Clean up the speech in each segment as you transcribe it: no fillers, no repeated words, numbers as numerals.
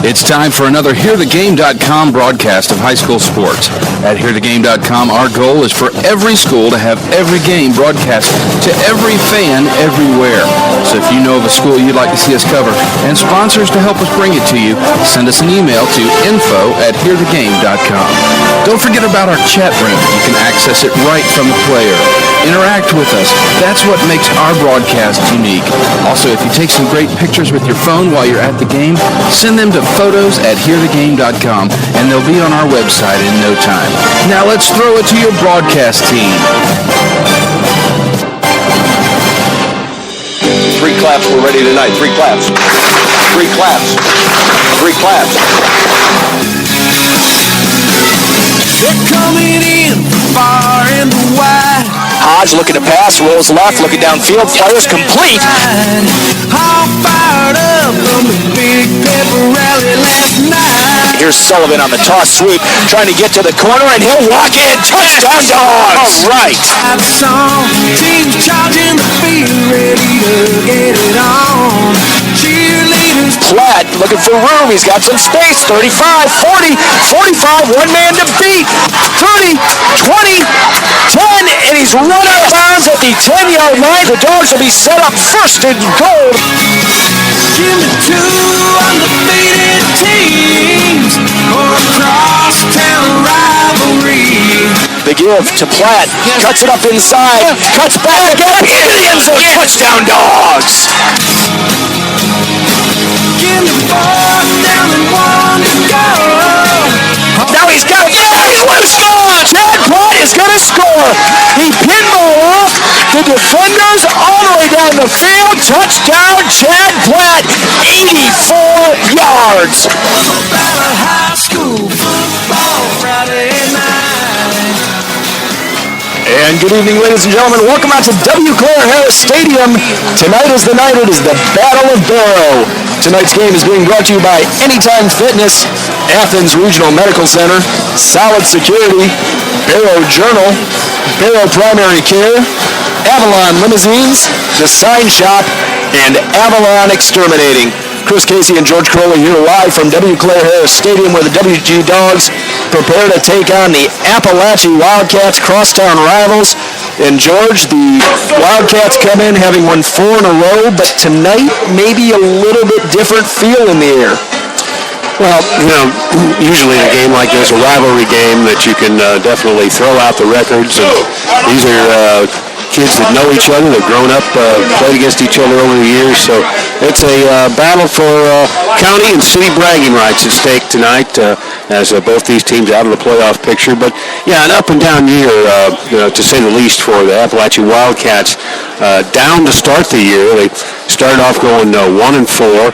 It's time for another HearTheGame.com broadcast of high school sports. At HearTheGame.com, our goal is for every school to have every game broadcast to every fan everywhere. So if you know of a school you'd like to see us cover and sponsors to help us bring it to you, send us an email to info@HearTheGame.com. Don't forget about our chat room. You can access it right from the player. Interact with us. That's what makes our broadcast unique. Also, if you take some great pictures with your phone while you're at the game, send them to photos@hearthegame.com, and they'll be on our website in no time. Now let's throw it to your broadcast team. 3 claps, we're ready tonight. 3 claps. 3 claps. 3 claps. They're coming in far and wide. Hodge looking to pass, rolls left, looking downfield, fires complete. All fired up from the big pepper rally last night. Here's Sullivan on the toss sweep, trying to get to the corner, and he'll walk in. Touchdown, Dogs! All right. Team charging the field, ready to get it on. Cheerleaders. Platt looking for room. He's got some space. 35, 40, 45. One man to beat. 30, 20, 10, and he's run out of bounds at the 10-yard line. The Dogs will be set up first and goal. Give me 2 undefeated teams for a crosstown rivalry. The give to Platt. Cuts it up inside. Cuts back again. Into the end zone. Touchdown, Dogs. Give me 4th down and 1 to go. Now he's got it. Yeah, he's loose. Chad Platt is going to score. He pinball off the defenders all the way down the field. Touchdown, Chad Platt. 84 yards. High school football Friday night. And good evening, ladies and gentlemen. Welcome out to W. Claire Harris Stadium. Tonight is the night. It is the Battle of Barrow. Tonight's game is being brought to you by Anytime Fitness, Athens Regional Medical Center, Solid Security, Barrow Journal, Barrow Primary Care, Avalon Limousines, The Sign Shop, and Avalon Exterminating. Chris Casey and George Crowley here live from W. Claire Harris Stadium, where the WG Dogs prepare to take on the Appalachia Wildcats, crosstown rivals. And George, the Wildcats come in having won 4 in a row, but tonight maybe a little bit different feel in the air. Well, you know, usually in a game like this, a rivalry game, that you can definitely throw out the records. And these are kids that know each other, they've grown up, played against each other over the years. So it's a battle for county and city bragging rights at stake tonight, as both these teams out of the playoff picture. But yeah, an up and down year, to say the least, for the Appalachia Wildcats. Down to start the year, they started off going 1-4.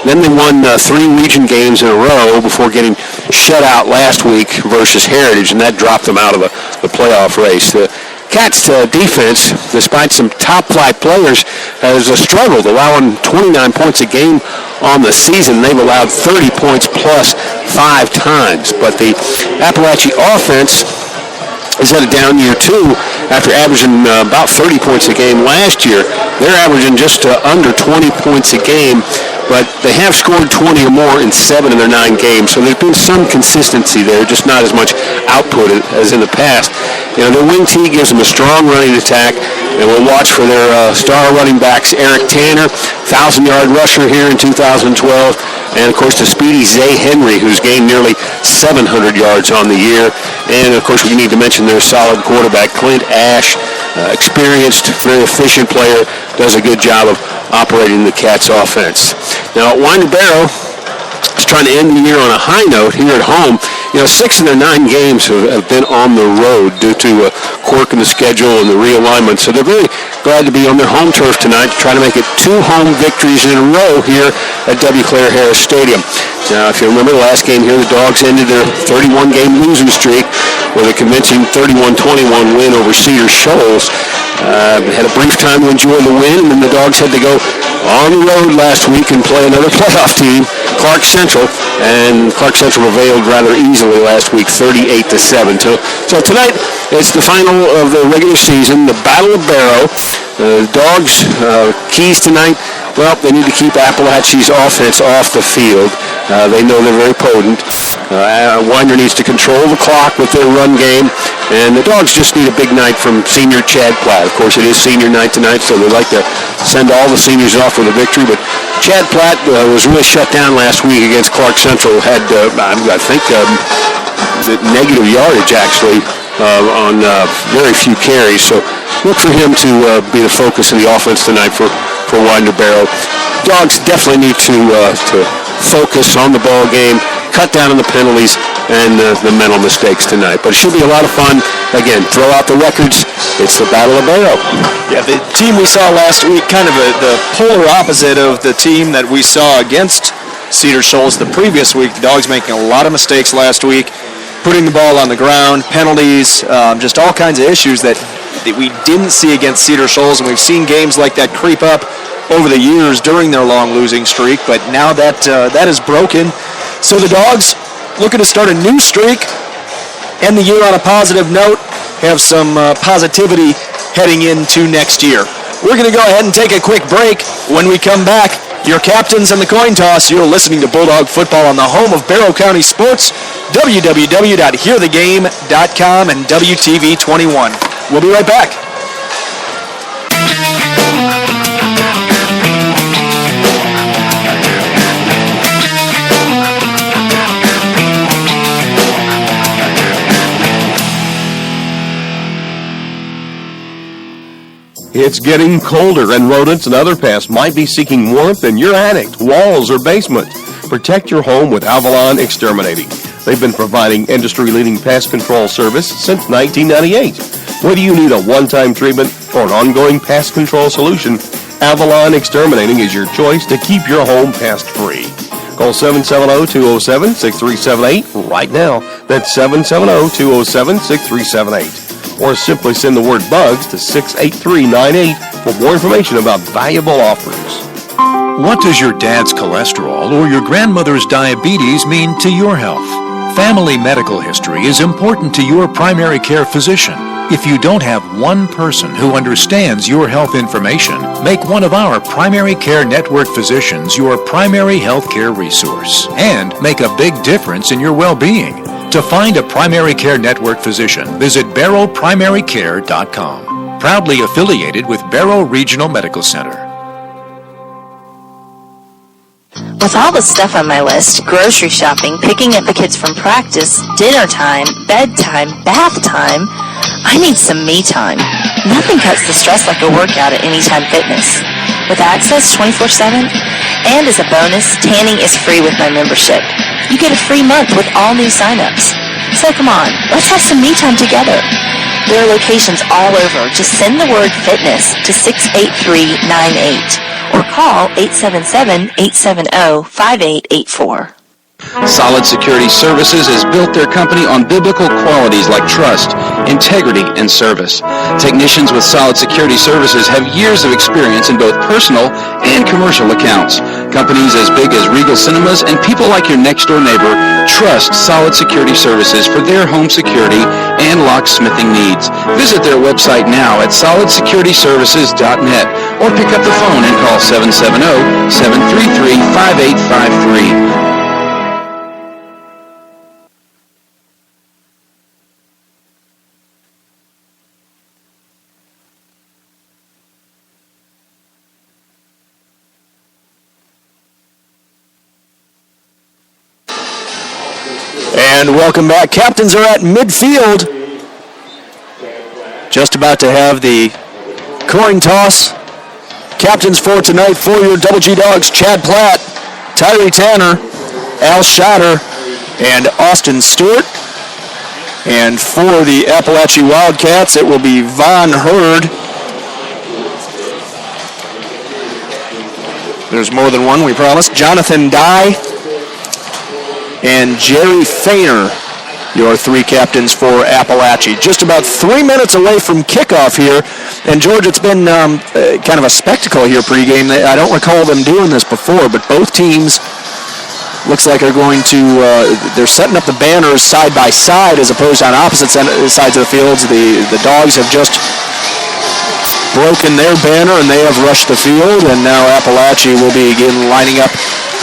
Then they won 3 region games in a row before getting shut out last week versus Heritage, and that dropped them out of the playoff race. The Cats' defense, despite some top-flight players, has struggled, allowing 29 points a game on the season. They've allowed 30 points plus 5 times. But the Appalachia offense has had a down year, too, after averaging about 30 points a game last year. They're averaging just under 20 points a game, but they have scored 20 or more in 7 of their 9 games. So there's been some consistency there, just not as much output as in the past. You know, their wing tee gives them a strong running attack, and we'll watch for their star running backs, Eric Tanner, 1,000-yard rusher here in 2012, and, of course, the speedy Zay Henry, who's gained nearly 700 yards on the year. And, of course, we need to mention their solid quarterback, Clint Ash, experienced, very efficient player, does a good job of operating the Cats' offense. Now, Winder Barrow is trying to end the year on a high note here at home. You know, 6 of their 9 games have been on the road due to a quirk in the schedule and the realignment. So they're really glad to be on their home turf tonight to try to make it 2 home victories in a row here at W. Claire Harris Stadium. Now, if you remember the last game here, the Dogs ended their 31-game losing streak with a convincing 31-21 win over Cedar Shoals. Had a brief time to enjoy the win, and then the Dogs had to go on the road last week and play another playoff team, Clark Central, and Clark Central prevailed rather easily last week, 38-7. So tonight, it's the final of the regular season, the Battle of Barrow. Dogs, keys tonight, Well, they need to keep Appalachia's offense off the field. They know they're very potent. Winder needs to control the clock with their run game, and the Dogs just need a big night from senior Chad Platt. Of course, it is senior night tonight, so they'd like to send all the seniors off with a victory, but Chad Platt was really shut down last week against Clark Central, had, I think, the negative yardage, actually, on very few carries, so look for him to be the focus of the offense tonight for Winder Barrow. Dogs definitely need to focus on the ball game, cut down on the penalties and the mental mistakes tonight. But it should be a lot of fun. Again, throw out the records. It's the Battle of Barrow. Yeah, the team we saw last week, kind of the polar opposite of the team that we saw against Cedar Shoals the previous week. The Dogs making a lot of mistakes last week, putting the ball on the ground, penalties, just all kinds of issues that we didn't see against Cedar Shoals, and we've seen games like that creep up over the years during their long losing streak, but now that is broken. So the Dogs looking to start a new streak, end the year on a positive note, have some positivity heading into next year. We're going to go ahead and take a quick break. When we come back, your captains and the coin toss. You're listening to Bulldog Football on the home of Barrow County Sports, www.hearthegame.com and WTV21. We'll be right back. It's getting colder, and rodents and other pests might be seeking warmth in your attic, walls, or basement. Protect your home with Avalon Exterminating. They've been providing industry-leading pest control service since 1998. Whether you need a one-time treatment or an ongoing pest control solution, Avalon Exterminating is your choice to keep your home pest-free. Call 770-207-6378 right now. That's 770-207-6378. Or simply send the word BUGS to 68398 for more information about valuable offers. What does your dad's cholesterol or your grandmother's diabetes mean to your health? Family medical history is important to your primary care physician. If you don't have one person who understands your health information, make one of our primary care network physicians your primary health care resource and make a big difference in your well-being. To find a primary care network physician, visit barrowprimarycare.com. Proudly affiliated with Barrow Regional Medical Center. With all the stuff on my list, grocery shopping, picking up the kids from practice, dinner time, bedtime, bath time, I need some me time. Nothing cuts the stress like a workout at Anytime Fitness. With access 24/7, and as a bonus, tanning is free with my membership. You get a free month with all new signups. So come on, let's have some me time together. There are locations all over. Just send the word fitness to 68398 or call 877-870-5884. Solid Security Services has built their company on biblical qualities like trust, integrity, and service. Technicians with Solid Security Services have years of experience in both personal and commercial accounts. Companies as big as Regal Cinemas and people like your next-door neighbor trust Solid Security Services for their home security and locksmithing needs. Visit their website now at solidsecurityservices.net or pick up the phone and call 770-733-5853. And welcome back. Captains are at midfield. Just about to have the coin toss. Captains for tonight for your Double G Dogs: Chad Platt, Tyree Tanner, Al Schotter, and Austin Stewart. And for the Appalachia Wildcats, it will be Von Hurd. There's more than one, we promise. Jonathan Dye and Jerry Fainer, your three captains for Appalachia. Just about 3 minutes away from kickoff here. And, George, it's been kind of a spectacle here pregame. I don't recall them doing this before, but both teams looks like are going to, they're setting up the banners side by side as opposed to on opposite sides of the fields. The Dogs have just broken their banner, and they have rushed the field, and now Appalachia will begin lining up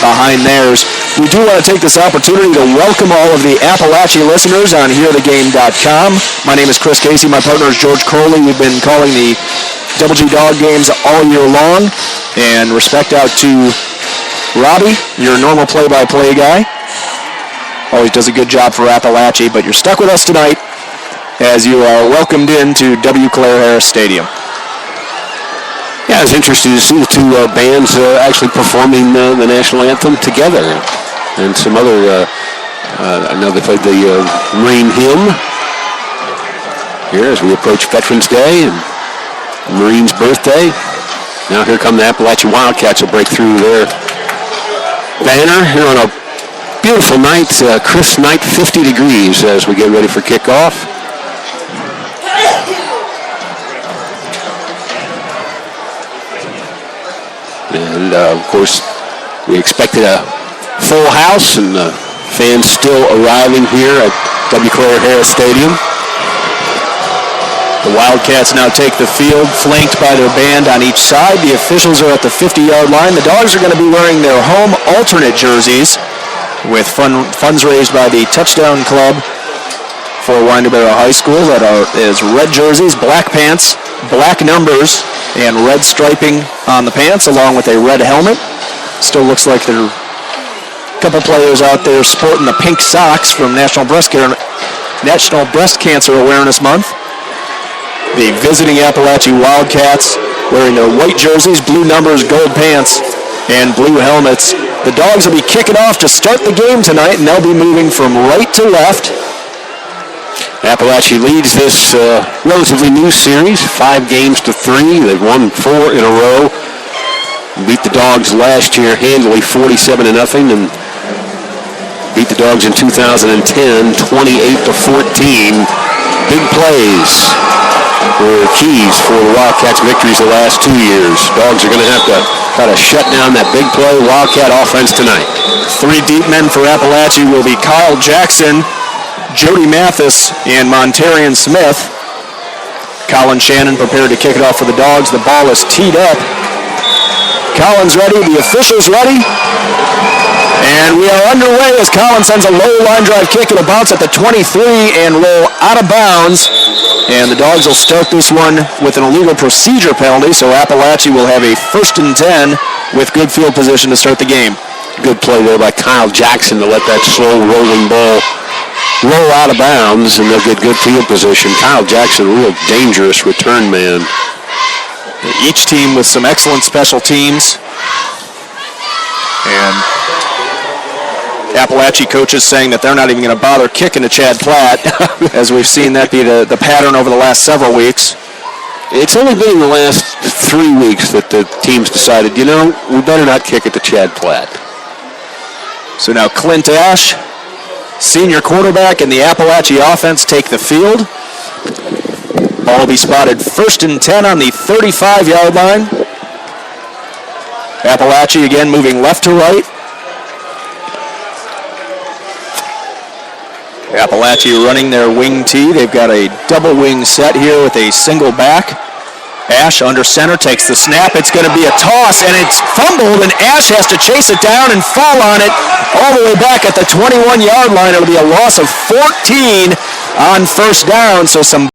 behind theirs. We do want to take this opportunity to welcome all of the Appalachia listeners on HearTheGame.com. My name is Chris Casey. My partner is George Crowley. We've been calling the Double G Dog games all year long, and respect out to Robbie, your normal play-by-play guy. Always does a good job for Appalachia, but you're stuck with us tonight as you are welcomed into W. Claire Harris Stadium. Yeah, it's interesting to see the two bands actually performing the national anthem together. And some other, I know they played the Marine hymn here as we approach Veterans Day and the Marine's birthday. Now here come the Appalachian Wildcats to break through their banner here on a beautiful night, crisp night, 50 degrees as we get ready for kickoff. And, of course, we expected a full house, and fans still arriving here at W. Claire Harris Stadium. The Wildcats now take the field, flanked by their band on each side. The officials are at the 50-yard line. The Dogs are going to be wearing their home alternate jerseys with funds raised by the Touchdown Club for Winnebago High School. That is red jerseys, black pants, black numbers, and red striping on the pants, along with a red helmet. Still looks like there are a couple players out there sporting the pink socks from National Breast Cancer Awareness Month. The visiting Appalachia Wildcats wearing their white jerseys, blue numbers, gold pants, and blue helmets. The Dogs will be kicking off to start the game tonight, and they'll be moving from right to left. Appalachia leads this relatively new series, 5-3. They've won 4 in a row. Beat the Dogs last year handily, 47-0, and beat the Dogs in 2010, 28-14. Big plays were keys for the Wildcats' victories the last 2 years. Dogs are going to have to try to shut down that big play Wildcat offense tonight. 3 deep men for Appalachia will be Kyle Jackson, Jody Mathis, and Montarian Smith. Colin Shannon prepared to kick it off for the Dogs. The ball is teed up. Colin's ready. The officials ready. And we are underway as Colin sends a low line drive kick. It'll bounce at the 23 and roll out of bounds. And the Dogs will start this one with an illegal procedure penalty, so Appalachia will have a 1st and 10 with good field position to start the game. Good play there by Kyle Jackson to let that slow rolling ball roll out of bounds, and they'll get good field position. Kyle Jackson, a real dangerous return man. Each team with some excellent special teams. And Appalachia coaches saying that they're not even going to bother kicking to Chad Platt, as we've seen that be the pattern over the last several weeks. It's only been in the last 3 weeks that the teams decided, we better not kick it to Chad Platt. So now Clint Ash, senior quarterback, and the Appalachia offense take the field. Ball will be spotted 1st and 10 on the 35-yard line. Appalachia again moving left to right. Appalachia running their wing tee. They've got a double wing set here with a single back. Ash under center takes the snap. It's going to be a toss, and it's fumbled, and Ash has to chase it down and fall on it all the way back at the 21-yard line. It'll be a loss of 14 on 1st down, so some